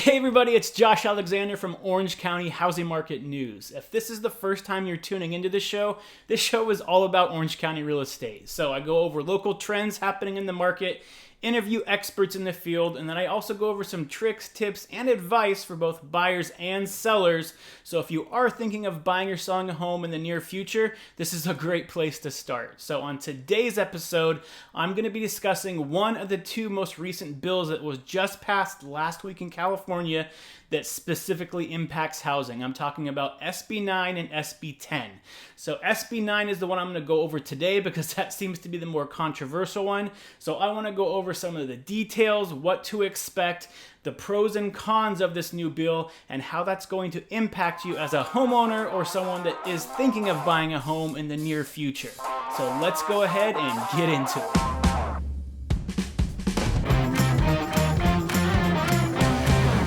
Hey everybody, it's Josh Alexander from Orange County Housing Market News. If this is the first time you're tuning into this show is all about Orange County real estate. So I go over local trends happening in the market, interview experts in the field, and then I also go over some tricks, tips, and advice for both buyers and sellers. So if you are thinking of buying or selling a home in the near future, this is a great place to start. So on today's episode, I'm going to be discussing one of the two most recent bills that was just passed last week in California that specifically impacts housing. I'm talking about SB9 and SB10. So SB9 is the one I'm going to go over today because that seems to be the more controversial one. So I want to go over some of the details, what to expect, the pros and cons of this new bill, and how that's going to impact you as a homeowner or someone that is thinking of buying a home in the near future. So let's go ahead and get into it.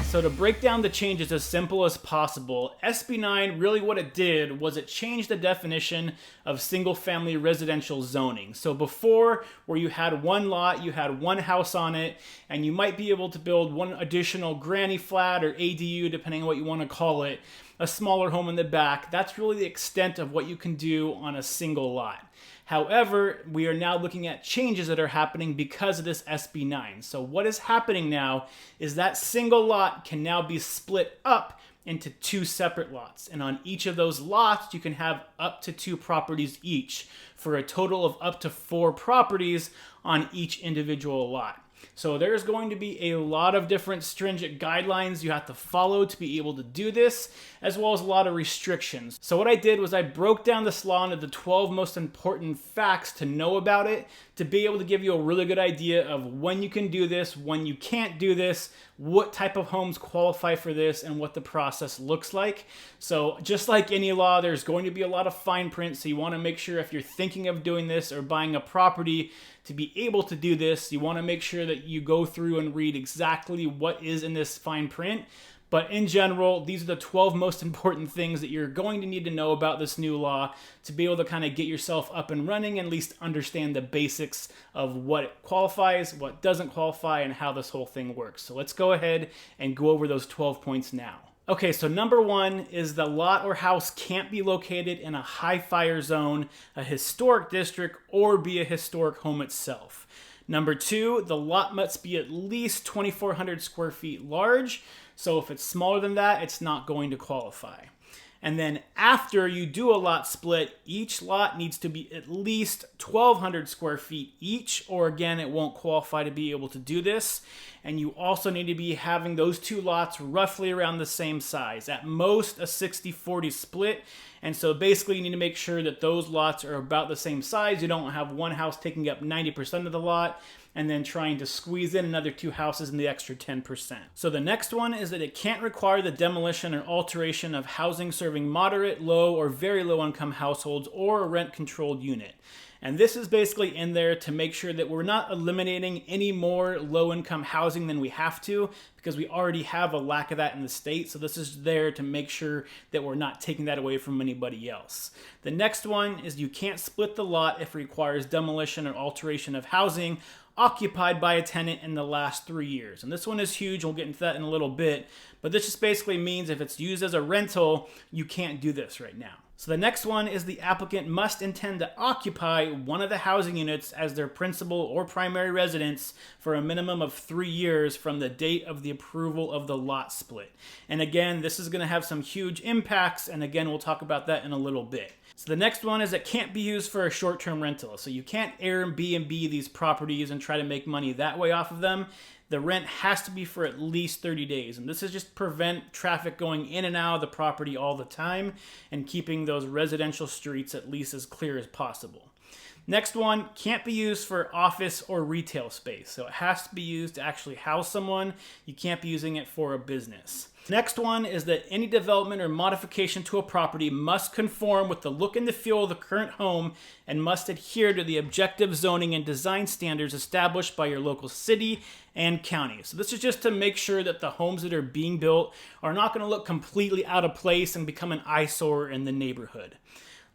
So to break down the changes as simple as possible, SB9, really what it did was it changed the definition of single-family residential zoning. So before, where you had one lot, you had one house on it, and you might be able to build one additional granny flat or ADU, depending on what you want to call it, a smaller home in the back. That's really the extent of what you can do on a single lot. However, we are now looking at changes that are happening because of this SB9. So what is happening now is that single lot can now be split up into two separate lots. And on each of those lots, you can have up to two properties each for a total of up to 4 properties on each individual lot. So there's going to be a lot of different stringent guidelines you have to follow to be able to do this, as well as a lot of restrictions. So what I did was I broke down this law into the 12 most important facts to know about it, to be able to give you a really good idea of when you can do this, when you can't do this, what type of homes qualify for this, and what the process looks like. So just like any law, there's going to be a lot of fine print, so you want to make sure if you're thinking of doing this or buying a property to be able to do this, you want to make sure that you go through and read exactly what is in this fine print. But in general, these are the 12 most important things that you're going to need to know about this new law to be able to kind of get yourself up and running and at least understand the basics of what qualifies, what doesn't qualify, and how this whole thing works. So let's go ahead and go over those 12 points now. Okay, so number 1 is the lot or house can't be located in a high fire zone, a historic district, or be a historic home itself. Number 2, the lot must be at least 2,400 square feet large. So if it's smaller than that, it's not going to qualify. And then after you do a lot split, each lot needs to be at least 1,200 square feet each, or again, it won't qualify to be able to do this. And you also need to be having those two lots roughly around the same size, at most a 60-40 split. And so basically you need to make sure that those lots are about the same size. You don't have one house taking up 90% of the lot and then trying to squeeze in another 2 houses in the extra 10%. So the next one is that it can't require the demolition or alteration of housing serving moderate, low, or very low income households or a rent-controlled unit. And this is basically in there to make sure that we're not eliminating any more low-income housing than we have to, because we already have a lack of that in the state. So this is there to make sure that we're not taking that away from anybody else. The next one is you can't split the lot if it requires demolition or alteration of housing occupied by a tenant in the last 3 years. And this one is huge. We'll get into that in a little bit. But this just basically means if it's used as a rental, you can't do this right now. So the next one is the applicant must intend to occupy one of the housing units as their principal or primary residence for a minimum of 3 years from the date of the approval of the lot split. And again, this is going to have some huge impacts, and again, we'll talk about that in a little bit. So the next one is it can't be used for a short-term rental. So you can't Airbnb these properties and try to make money that way off of them. The rent has to be for at least 30 days. And this is just prevent traffic going in and out of the property all the time and keeping those residential streets at least as clear as possible. Next one, can't be used for office or retail space. So it has to be used to actually house someone. You can't be using it for a business. Next one is that any development or modification to a property must conform with the look and the feel of the current home and must adhere to the objective zoning and design standards established by your local city and county. So this is just to make sure that the homes that are being built are not going to look completely out of place and become an eyesore in the neighborhood.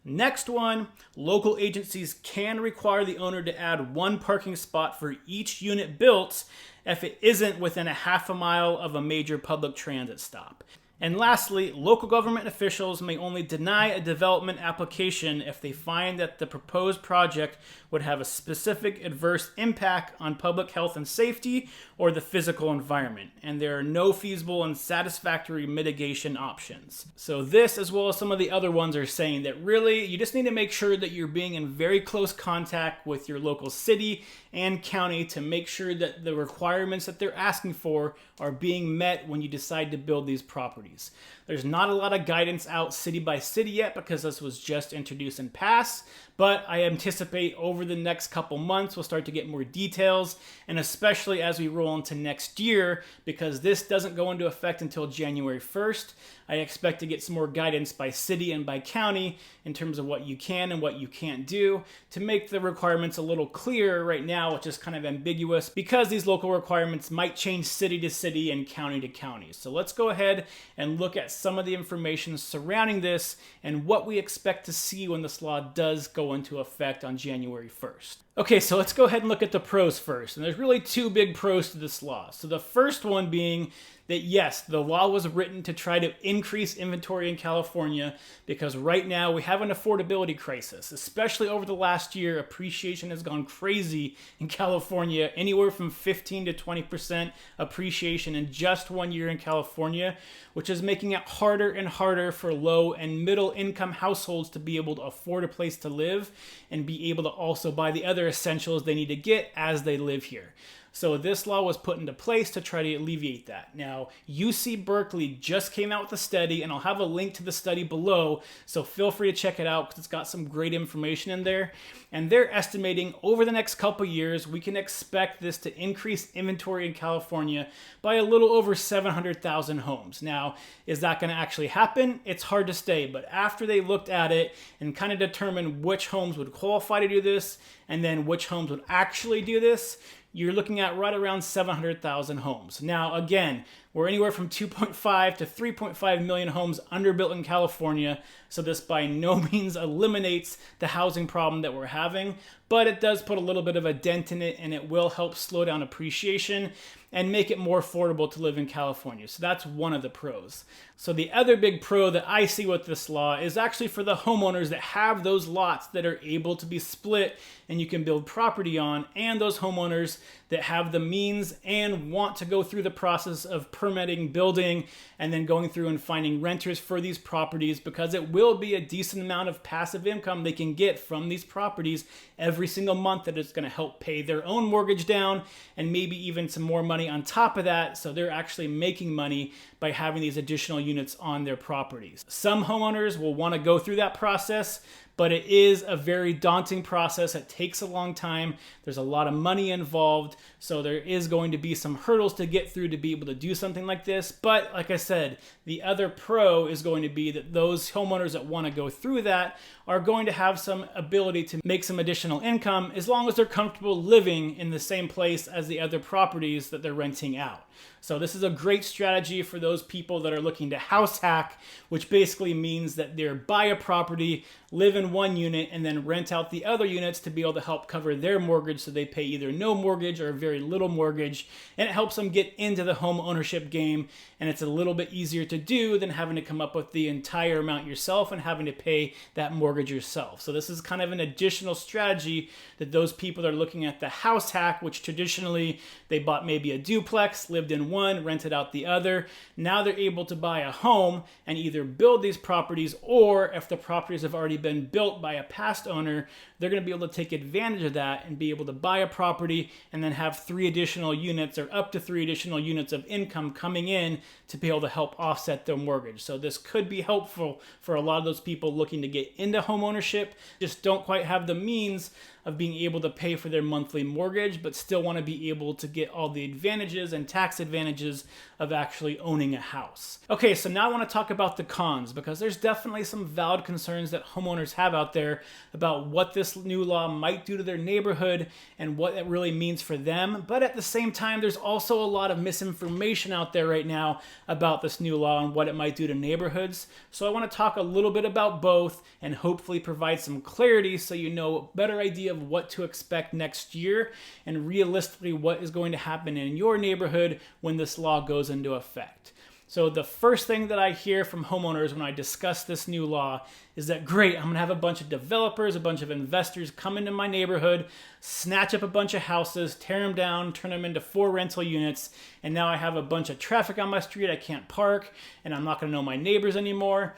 Next one, local agencies can require the owner to add one parking spot for each unit built if it isn't within a half a mile of a major public transit stop. And lastly, local government officials may only deny a development application if they find that the proposed project would have a specific adverse impact on public health and safety or the physical environment, and there are no feasible and satisfactory mitigation options. So this, as well as some of the other ones, are saying that really you just need to make sure that you're being in very close contact with your local city and county to make sure that the requirements that they're asking for are being met when you decide to build these properties. There's not a lot of guidance out city by city yet because this was just introduced and passed, but I anticipate over the next couple months we'll start to get more details, and especially as we roll into next year, because this doesn't go into effect until January 1st. I expect to get some more guidance by city and by county in terms of what you can and what you can't do to make the requirements a little clearer. Right now, it's just kind of ambiguous because these local requirements might change city to city and county to county. So let's go ahead and look at some of the information surrounding this and what we expect to see when this law does go into effect on January 1st. Okay, so let's go ahead and look at the pros first. And there's really two big pros to this law. So the first one being that yes, the law was written to try to increase inventory in California because right now we have an affordability crisis, especially over the last year. Appreciation has gone crazy in California, anywhere from 15 to 20% appreciation in just 1 year in California, which is making it harder and harder for low and middle income households to be able to afford a place to live and be able to also buy the other essentials they need to get as they live here. So this law was put into place to try to alleviate that. Now, UC Berkeley just came out with a study, and I'll have a link to the study below, so feel free to check it out because it's got some great information in there. And they're estimating over the next couple years, we can expect this to increase inventory in California by a little over 700,000 homes. Now, is that going to actually happen? It's hard to say, but after they looked at it and kind of determined which homes would qualify to do this and then which homes would actually do this, you're looking at right around 700,000 homes. Now, again, we're anywhere from 2.5 to 3.5 million homes underbuilt in California, so this by no means eliminates the housing problem that we're having, but it does put a little bit of a dent in it, and it will help slow down appreciation and make it more affordable to live in California. So that's one of the pros. So the other big pro that I see with this law is actually for the homeowners that have those lots that are able to be split and you can build property on, and those homeowners that have the means and want to go through the process of permitting, building, and then going through and finding renters for these properties, because it will be a decent amount of passive income they can get from these properties every single month that is going to help pay their own mortgage down and maybe even some more money on top of that. So they're actually making money by having these additional units on their properties. Some homeowners will want to go through that process, but it is a very daunting process. It takes a long time. There's a lot of money involved. So there is going to be some hurdles to get through to be able to do something like this. But like I said, the other pro is going to be that those homeowners that want to go through that are going to have some ability to make some additional income as long as they're comfortable living in the same place as the other properties that they're renting out. So this is a great strategy for those people that are looking to house hack, which basically means that they buy a property, live in one unit, and then rent out the other units to be able to help cover their mortgage, so they pay either no mortgage or very little mortgage, and it helps them get into the home ownership game, and it's a little bit easier to do than having to come up with the entire amount yourself and having to pay that mortgage yourself. So this is kind of an additional strategy that those people that are looking at the house hack, which traditionally they bought maybe a duplex, lived in one, rented out the other. Now they're able to buy a home and either build these properties, or if the properties have already been built by a past owner, they're going to be able to take advantage of that and be able to buy a property and then have 3 additional units or up to 3 additional units of income coming in to be able to help offset their mortgage. So this could be helpful for a lot of those people looking to get into home ownership, just don't quite have the means of being able to pay for their monthly mortgage, but still want to be able to get all the advantages and tax advantages of actually owning a house. Okay, so now I want to talk about the cons, because there's definitely some valid concerns that homeowners have out there about what this new law might do to their neighborhood and what it really means for them. But at the same time, there's also a lot of misinformation out there right now about this new law and what it might do to neighborhoods. So I want to talk a little bit about both and hopefully provide some clarity so you know a better idea of what to expect next year and realistically what is going to happen in your neighborhood when this law goes into effect. So the first thing that I hear from homeowners when I discuss this new law is that, great, I'm going to have a bunch of developers, a bunch of investors come into my neighborhood, snatch up a bunch of houses, tear them down, turn them into 4 rental units, and now I have a bunch of traffic on my street, I can't park, and I'm not going to know my neighbors anymore.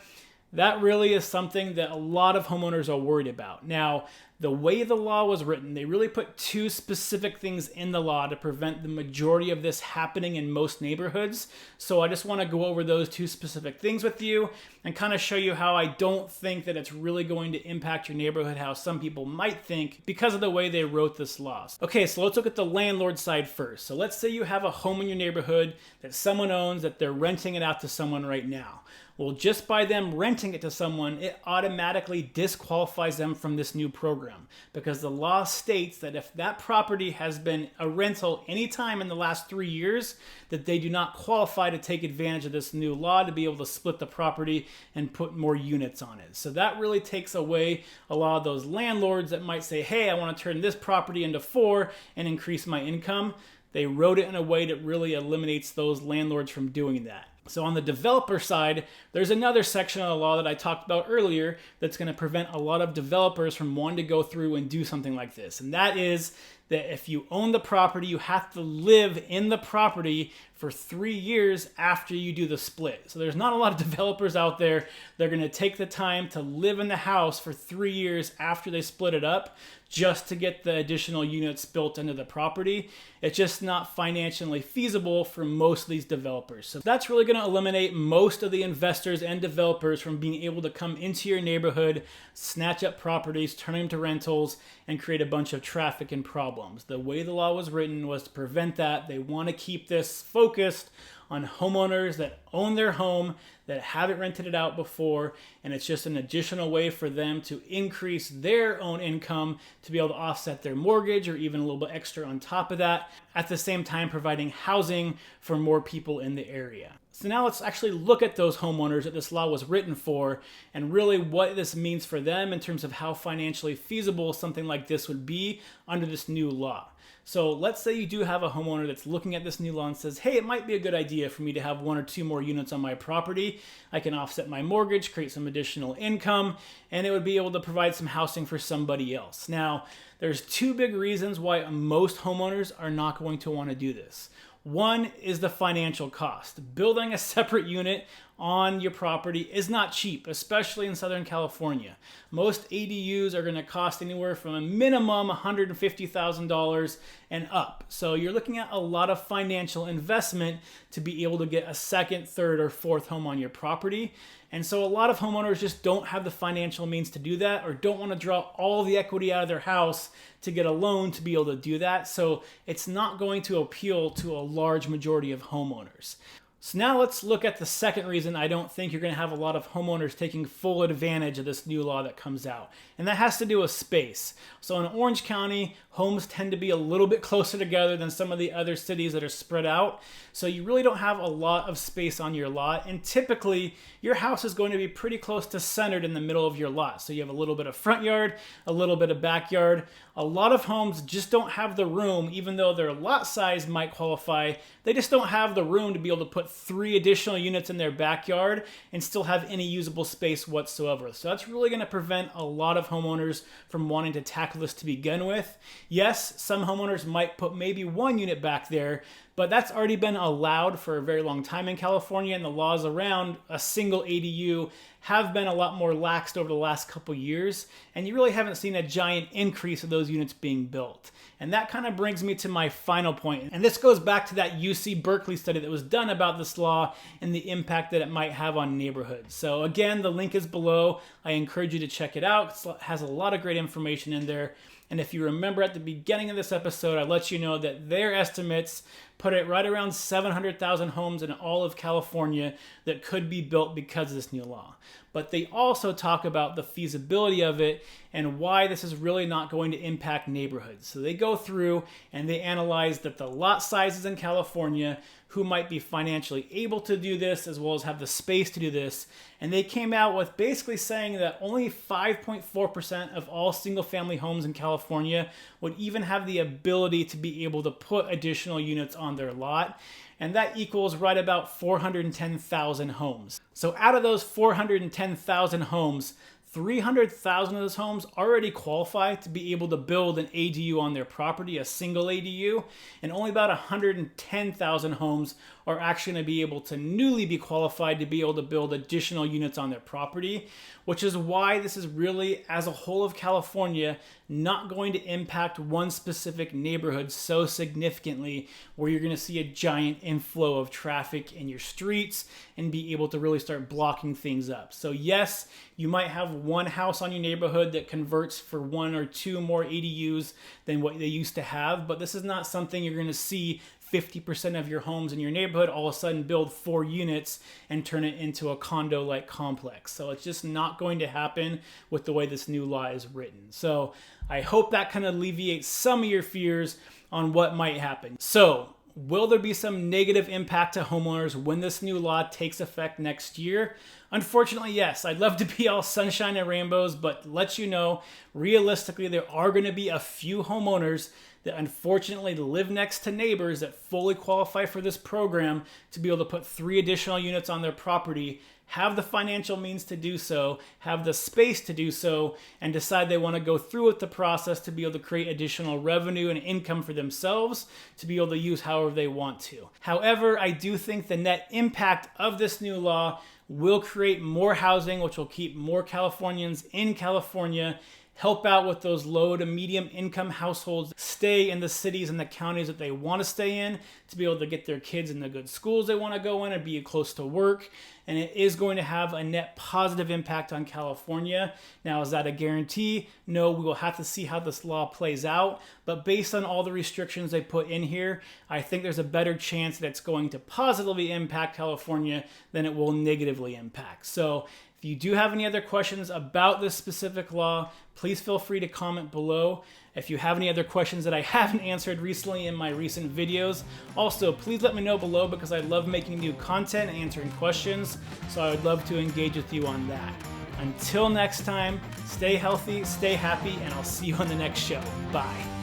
That really is something that a lot of homeowners are worried about. Now, the way the law was written, they really put 2 specific things in the law to prevent the majority of this happening in most neighborhoods. So I just want to go over those 2 specific things with you and kind of show you how I don't think that it's really going to impact your neighborhood how some people might think because of the way they wrote this law. Okay, so let's look at the landlord side first. So let's say you have a home in your neighborhood that someone owns, that they're renting it out to someone right now. Well, just by them renting it to someone, it automatically disqualifies them from this new program, because the law states that if that property has been a rental anytime in the last 3 years, that they do not qualify to take advantage of this new law to be able to split the property and put more units on it. So that really takes away a lot of those landlords that might say, hey, I want to turn this property into 4 and increase my income. They wrote it in a way that really eliminates those landlords from doing that. So on the developer side, there's another section of the law that I talked about earlier that's going to prevent a lot of developers from wanting to go through and do something like this. And that is that if you own the property, you have to live in the property for 3 years after you do the split. So there's not a lot of developers out there that are going to take the time to live in the house for 3 years after they split it up just to get the additional units built into the property. It's just not financially feasible for most of these developers. So that's really going to eliminate most of the investors and developers from being able to come into your neighborhood, snatch up properties, turn them to rentals, and create a bunch of traffic and problems. The way the law was written was to prevent that. They want to keep this focused on homeowners that own their home, that haven't rented it out before, and it's just an additional way for them to increase their own income to be able to offset their mortgage or even a little bit extra on top of that, at the same time providing housing for more people in the area. So now let's actually look at those homeowners that this law was written for and really what this means for them in terms of how financially feasible something like this would be under this new law. So let's say you do have a homeowner that's looking at this new law and says, hey, it might be a good idea for me to have 1 or 2 more units on my property. I can offset my mortgage, create some additional income, and it would be able to provide some housing for somebody else. Now, there's 2 big reasons why most homeowners are not going to want to do this. One is the financial cost. Building a separate unit on your property is not cheap, especially in Southern California. Most ADUs are going to cost anywhere from a minimum $150,000 and up. So you're looking at a lot of financial investment to be able to get a second, third, or fourth home on your property. And so a lot of homeowners just don't have the financial means to do that, or don't want to draw all the equity out of their house to get a loan to be able to do that. So it's not going to appeal to a large majority of homeowners. So now let's look at the second reason I don't think you're going to have a lot of homeowners taking full advantage of this new law that comes out. And that has to do with space. So in Orange County, homes tend to be a little bit closer together than some of the other cities that are spread out. So you really don't have a lot of space on your lot. And typically, your house is going to be pretty close to centered in the middle of your lot. So you have a little bit of front yard, a little bit of backyard. A lot of homes just don't have the room, even though their lot size might qualify. They just don't have the room to be able to put 3 additional units in their backyard and still have any usable space whatsoever. So that's really going to prevent a lot of homeowners from wanting to tackle this to begin with. Yes, some homeowners might put maybe 1 unit back there, but that's already been allowed for a very long time in California, and the laws around a single ADU have been a lot more laxed over the last couple years, and you really haven't seen a giant increase of those units being built. And that kind of brings me to my final point. And this goes back to that UC Berkeley study that was done about this law and the impact that it might have on neighborhoods. So again, the link is below. I encourage you to check it out. It has a lot of great information in there. And if you remember at the beginning of this episode, I let you know that their estimates put it right around 700,000 homes in all of California that could be built because of this new law. But they also talk about the feasibility of it and why this is really not going to impact neighborhoods. So they go through and they analyze that the lot sizes in California, who might be financially able to do this as well as have the space to do this. And they came out with basically saying that only 5.4% of all single family homes in California would even have the ability to be able to put additional units on their lot. And that equals right about 410,000 homes. So out of those 410,000 homes, 300,000 of those homes already qualify to be able to build an ADU on their property, a single ADU, and only about 110,000 homes are actually going to be able to newly be qualified to be able to build additional units on their property, which is why this is really, as a whole of California, not going to impact one specific neighborhood so significantly where you're going to see a giant inflow of traffic in your streets and be able to really start blocking things up. So yes, you might have one house on your neighborhood that converts for 1 or 2 more ADUs than what they used to have, but this is not something you're going to see 50% of your homes in your neighborhood all of a sudden build 4 units and turn it into a condo-like complex. So it's just not going to happen with the way this new law is written. So I hope that kind of alleviates some of your fears on what might happen. So will there be some negative impact to homeowners when this new law takes effect next year? Unfortunately, yes. I'd love to be all sunshine and rainbows, but let you know, realistically, there are going to be a few homeowners that unfortunately live next to neighbors that fully qualify for this program to be able to put 3 additional units on their property, have the financial means to do so, have the space to do so, and decide they want to go through with the process to be able to create additional revenue and income for themselves to be able to use however they want to. However, I do think the net impact of this new law will create more housing, which will keep more Californians in California, help out with those low to medium income households, stay in the cities and the counties that they want to stay in to be able to get their kids in the good schools they want to go in and be close to work. And it is going to have a net positive impact on California. Now, is that a guarantee? No, we will have to see how this law plays out. But based on all the restrictions they put in here, I think there's a better chance that it's going to positively impact California than it will negatively impact. So if you do have any other questions about this specific law, please feel free to comment below. If you have any other questions that I haven't answered recently in my recent videos, also please let me know below because I love making new content and answering questions, so I would love to engage with you on that. Until next time, stay healthy, stay happy, and I'll see you on the next show. Bye.